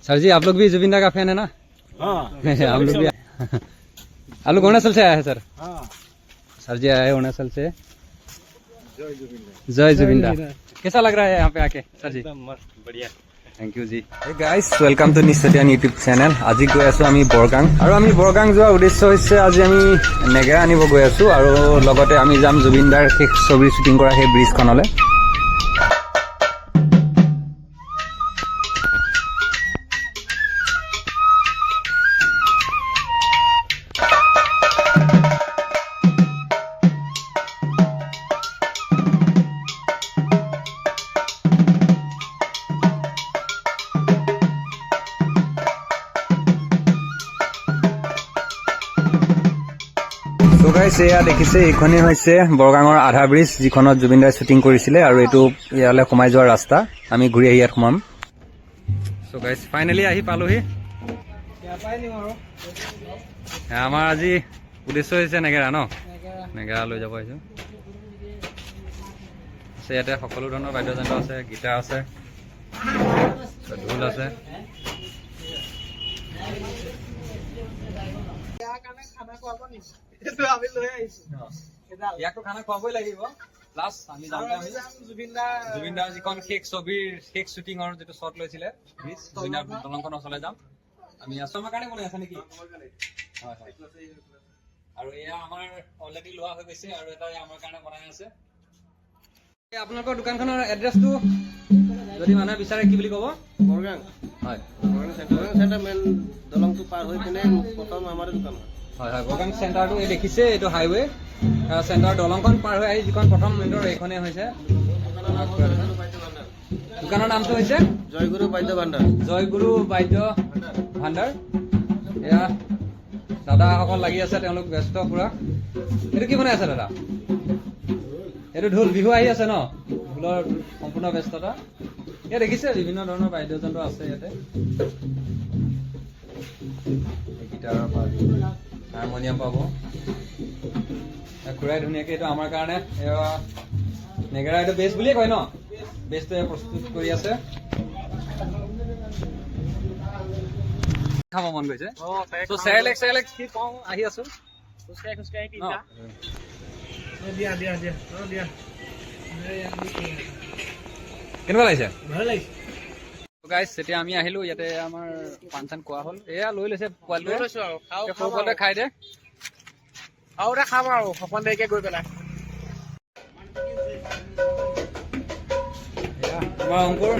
Sir जी आप लोग भी जुबिन दा का फैन है ना? हाँ हम लोग भी आप लोग अरुणाचल से आए हैं सर? हाँ सर जी आए अरुणाचल से। जय जुबिन दा। कैसा लग रहा है यहाँ पे आके सर जी? मस्त बढ़िया thank you ji. Guys welcome to निश्चতিয়াन यूट्यूब चैनल। আজি গৈ আছো আমি বৰগাং আৰু আমি বৰগাং যোৱাৰ উদ্দেশ্য হৈছে আজি আমি নেগেৰা আনিব গৈ আছো আৰু লগতে আমি যাম জুবিন দাৰ শেষ ছবি শ্বুটিং কৰা সেই ব্ৰিজখনলৈ। তো গাইস এয়া দেখিছে এইখনেই হৈছে বৰগাঙৰ আধা ব্ৰিজ যিখনত জুবিন দাই শ্বুটিং কৰিছিলে আৰু এইটো ইয়ালৈ সোমাই যোৱাৰ ৰাস্তা। আমি ঘূৰি আহি ইয়াত সোমাম। সো গাইস ফাইনেলি আহি পালোহি। আমাৰ আজি উদ্দেশ্য হৈছে নেগেৰা ন? নেগেৰা লৈ যাব আহিছো। ইয়াতে সকলো ধৰণৰ বাদ্যযন্ত্ৰ আছে, গীটাৰ আছে, ঢোল আছে। ইয়াকতো খানা খুৱাবই লাগিব। প্লাছ আমি জুবিন দাৰ যিখন শেষ ছবিৰ শেষ শ্বুটিঙৰ যিটো শ্বট লৈছিলে জুবিন দাৰ দলংখনৰ ওচৰলৈ যাম। আমি আছো আমাৰ কাৰণে বনাই আছে নেকি? হয় হয়। আৰু এয়া আমাৰ অলৰেডি লোৱা হৈ গৈছে আৰু এটা আমাৰ কাৰণে বনাই আছে। আপোনালোকৰ দোকানখনৰ এড্ৰেছটো যদি মানুহে বিচাৰে কি বুলি ক'ব? বৰগাং হয় চেণ্টাৰ মেইন দলংটো পাৰ হৈ কিনে প্ৰথম আমাৰ দোকান হয় হয়। বৰগাং চেণ্টাৰটো এই দেখিছে, এইটো হাইৱে চেণ্টাৰ দলংখন পাৰ হৈ আহি যিখন প্ৰথম মেইনৰ এইখনেই হৈছে। দোকানৰ নামটো হৈছে জয়গুৰু বাদ্য ভাণ্ডাৰ। জয়গুৰু বাদ্য ভাণ্ডাৰ। এয়া দাদাসকল লাগি আছে, তেওঁলোক ব্যস্ত পুৰা। এইটো কি বনাই আছে দাদা? এইটো ঢোল। বিহু আহি আছে ন? ঢোলৰ সম্পূৰ্ণ ব্যস্ততা। ইয়াত দেখিছে বিভিন্ন ধৰণৰ বাদ্যযন্ত্ৰ আছে ইয়াতে। গীটাৰৰ পৰা হাৰমনিয়াম পাব। খুৰাই ধুনীয়াকে এইটো আমাৰ কাৰণে নেগেৰা এইটো বেছ বুলিয়ে কয় ন? বেছটোৱে প্ৰস্তুত কৰি আছে। খাব মন গৈছে। চেৰেলেক কি পাওঁ আহি আছো। কেনেকুৱা লাগিছে? গাইছ এতিয়া আমি আহিলো, ইয়াতে আমাৰ পাণ চান খোৱা হ'ল। এয়া লৈ লৈছে পোৱালিটোৱে, সৰু পোৱালিটোৱে খাই দে আৰু খাম আৰু সপন দেৰিকে গৈ পেলাই। আমাৰ অংকুৰ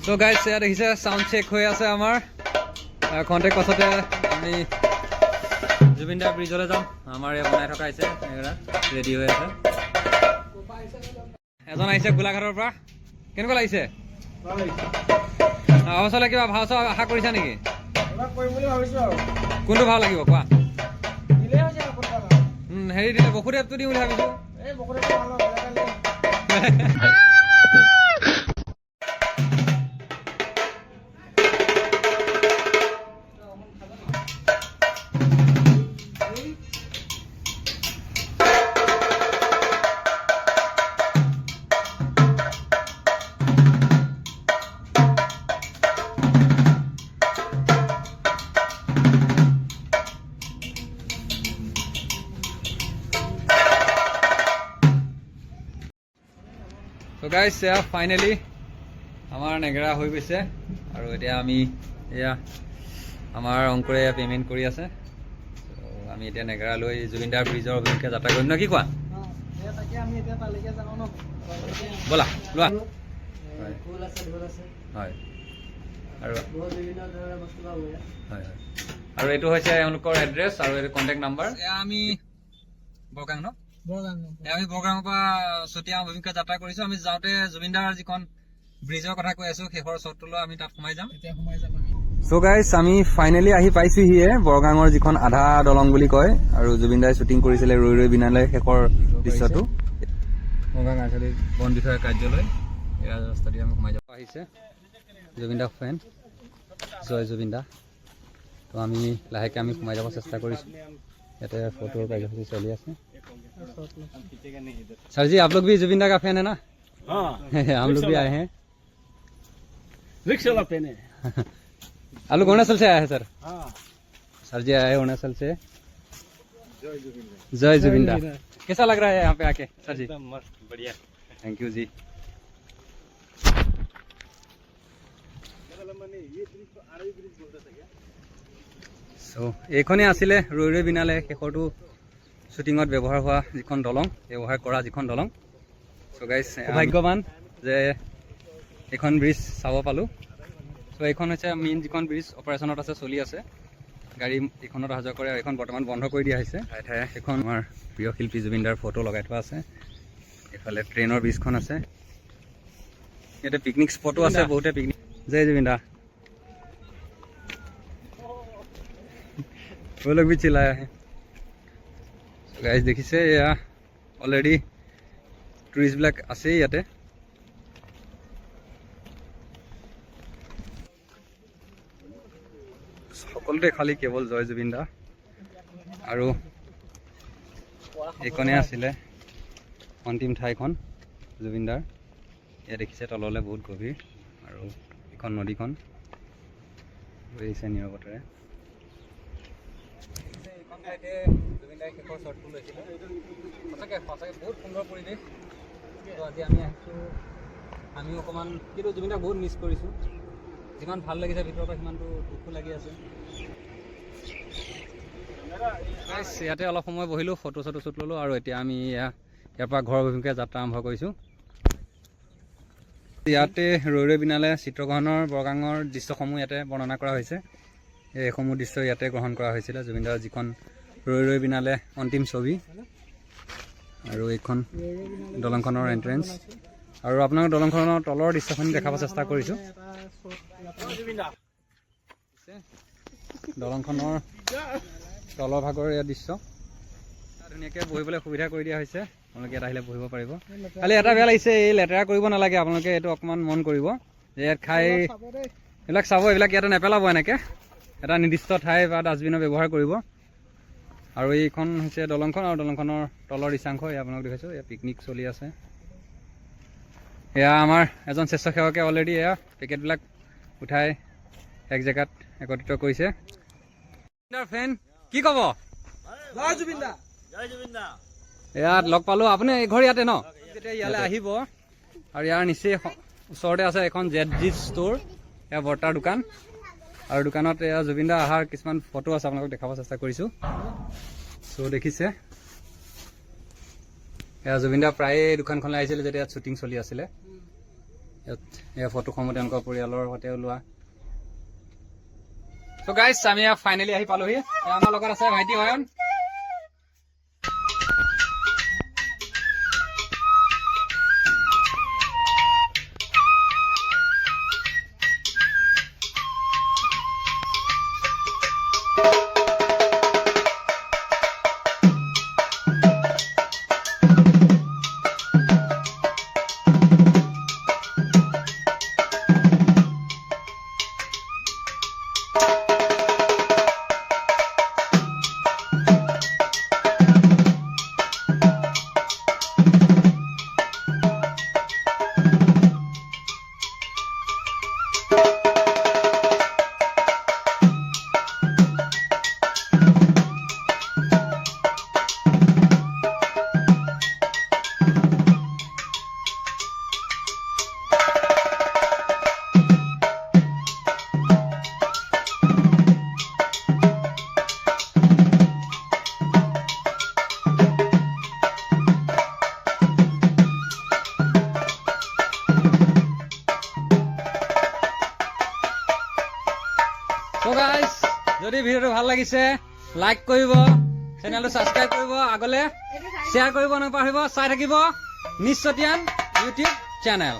তো গাইছ এয়া দেখিছে সাউন্ড চেক হৈ আছে আমাৰ। খন্তেক পাছতে আমি জুবিন দাৰ ব্ৰিজলৈ যাম। আমাৰ এয়া বনাই থকা হৈছে, ৰেডি হৈ আছে। এজন আহিছে গোলাঘাটৰ পৰা। কেনেকুৱা লাগিছে? অহা বছৰলৈ কিবা ভাও চাও আশা কৰিছা নেকি? এবাৰ কৰিম বুলি ভাবিছো আৰু কোনটো ভাও লাগিব কোৱা? দিলেই হৈছে আৰু কোনোবা ভাল। হেৰি দিলে বসুদেৱটো দিম বুলি ভাবিছো। এই বকৰিটো ভাল নহয়, বেলেগ কালি। So guys, ফাইনেলি আমাৰ নেগেৰা হৈ গৈছে আৰু এতিয়া আমি এয়া আমাৰ অংকুৰে পে'মেণ্ট কৰি আছে। আমি এতিয়া নেগেৰা লৈ জুবিনদাৰ ব্ৰিজৰ অভিমুখে যাত্ৰা কৰিম ন, কি কোৱা? তাকে আমি এতিয়া তালৈকে যাওঁ ন। ব'লা লোৱা। ফুল আছে, ঢোল আছে, হয় আৰু বহুত বিভিন্ন ধৰণৰ বস্তু পাব ইয়াত। হয় হয় আৰু এইটো হৈছে এওঁলোকৰ এড্ৰেছ আৰু এইটো কণ্টেক্ট নাম্বাৰ। এয়া আমি বৰগাং ন, আমি বৰগাঙৰ পৰা চতিয়া অভিমুখে যাত্ৰা কৰিছো। আমি যাওঁতে জুবিনদাৰ যিখন ব্ৰিজৰ কথা কৈ আছো শেষৰ শ্বটটোলৈ আমি তাত সোমাই যাম। চ' গাইছ, আমি ফাইনেলি আহি পাইছোহিয়ে বৰগাঙৰ যিখন আধা দলং বুলি কয় আৰু জুবিনদাই শ্বুটিং কৰিছিলে ৰৈ ৰৈ বিনালে শেষৰ দৃশ্যটো। বৰগাং আঞ্চলিক বন বিষয়া কাৰ্যালয় এয়া ৰাস্তা দি আমি সোমাই যাব আহিছে জুবিনদা ফেন, জয় জুবিনদা। তো আমি লাহেকৈ আমি সোমাই যাব চেষ্টা কৰিছোঁ। ইয়াতে ফটোৰ কাৰ্যসূচী চলি আছে। सर जी, आप लोग भी जुबिंदा का फैन है ना? हाँ, हम लोग भी आए हैं। रिक्शा वाला फैन है। आप लोग अरुणाचल से आए हैं सर? हाँ। सर जी आए अरुणाचल से। जय जुबिंदा। कैसा लग रहा है यहाँ पे आके सर जी? एकदम मस्त, बढ़िया। थैंक यू जी। सो এইখনে আছিলে ৰৈ ৰৈ বিনালে শেষৰটো শ্বুটিঙত ব্যৱহাৰ হোৱা যিখন দলং, ব্যৱহাৰ কৰা যিখন দলং। চ' গাইজ, সৌভাগ্যৱান যে এইখন ব্ৰিজ চাব পালোঁ। চ' এইখন হৈছে মেইন যিখন ব্ৰিজ অপাৰেশ্যনত আছে, চলি আছে। গাড়ী এইখনত অহা যোৱা কৰে আৰু এইখন বৰ্তমান বন্ধ কৰি দিয়া হৈছে। ঠায়ে ঠায়ে সেইখন আমাৰ প্ৰিয় শিল্পী জুবিনদাৰ ফটো লগাই থোৱা আছে। এইফালে ট্ৰেইনৰ ব্ৰিজখন আছে। ইয়াতে পিকনিক স্পটো আছে, বহুতে পিকনিক। জয় জুবিনদা। वो लोग भी चिल्लाया है। গাইজ দেখিছে এয়া অলৰেডি টুৰিষ্টবিলাক আছেই ইয়াতে। সকলোতে খালি কেৱল জয় জুবিনদা আৰু এইখনে আছিলে অন্তিম ঠাইখন জুবিনদাৰ। এয়া দেখিছে তললৈ বহুত গভীৰ আৰু এইখন নদীখন বৈ আহিছে নীৰৱতাৰে। এইখন ঠাইতে জুবিনদাই শেষৰ শ্বটটো লৈছিলে। সঁচাকৈ সঁচাকৈ বহুত সুন্দৰ পৰিৱেশ। তো আজি আমি আহিছোঁ, আমিও অকণমান, কিন্তু জুবিনদাক বহুত মিছ কৰিছোঁ। যিমান ভাল লাগিছে ভিতৰৰ পৰা সিমানটো দুখো লাগি আছে। ইয়াতে অলপ সময় বহিলোঁ, ফটো চটো শ্বুট ল'লোঁ আৰু এতিয়া আমি ইয়াৰ পৰা ঘৰৰ অভিমুখে যাত্ৰা আৰম্ভ কৰিছোঁ। ইয়াতে ৰৈ ৰৈ বিনালে চিত্ৰগ্ৰহণৰ বৰগাঙৰ দৃশ্যসমূহ ইয়াতে বৰ্ণনা কৰা হৈছে। এইসমূহ দৃশ্য ইয়াতে গ্ৰহণ কৰা হৈছিলে জুবিনদাৰ যিখন ৰৈ ৰৈ বিনালে অন্তিম ছবি। আৰু এইখন দলংখনৰ এণ্ট্ৰেঞ্চ আৰু আপোনালোক দলংখনৰ তলৰ দৃশ্যখিনি দেখাব চেষ্টা কৰিছোঁ। দলংখনৰ তলৰ ভাগৰ এয়া দৃশ্য ধুনীয়াকৈ বহিবলৈ সুবিধা কৰি দিয়া হৈছে। আপোনালোকে ইয়াত আহিলে বহিব পাৰিব। খালি এটা বেয়া লাগিছে, এই লেতেৰা কৰিব নালাগে। আপোনালোকে এইটো অকণমান মন কৰিব যে ইয়াত খাই এইবিলাক চাব, এইবিলাক ইয়াতে নেপেলাব। এনেকৈ এটা নিৰ্দিষ্ট ঠাই বা ডাষ্টবিনৰ ব্যৱহাৰ কৰিব। আৰু এইখন হৈছে দলংখন আৰু দলংখনৰ তলৰ দৃশ্যাংশ এয়া আপোনালোক দেখিছোঁ। এয়া পিকনিক চলি আছে। এয়া আমাৰ এজন স্বেচ্ছাসেৱকে অলৰেডি এয়া পেকেটবিলাক উঠাই এক জেগাত একত্ৰিত কৰিছে। ফেন কি ক'ব? জয় জুবিনদা, জয় জুবিনদা। ইয়াত লগ পালোঁ। আপুনি ঘৰ ইয়াতে ন? যেতিয়া ইয়ালৈ আহিব আৰু ইয়াৰ নিচেই ওচৰতে আছে এখন ZG ষ্ট'ৰ, এয়া বৰ্তাৰ দোকান। আৰু দোকানত এয়া জুবিনদা অহাৰ কিছুমান ফটো আছে, আপোনালোকক দেখাব চেষ্টা কৰিছোঁ। চ' দেখিছে এয়া জুবিনদা প্ৰায়ে দোকানখনলৈ আহিছিলে যেতিয়া ইয়াত শ্বুটিং চলি আছিলে। ইয়াত এয়া ফটোসমূহ তেওঁলোকৰ পৰিয়ালৰ সৈতে ওলোৱা। চ' গাইজ, আমি ফাইনেলি আহি পালোহি। আমাৰ লগত আছে ভাইটি অয়ন। So guys, যদি ভিডিওটো ভাল লাগিছে লাইক কৰিব, চেনেলটো সাবস্ক্ৰাইব কৰিব, আগলে শ্বেয়াৰ কৰিব নাপাহৰিব, চাই থাকিব নিশ্চতিয়ান ইউটিউব চেনেল।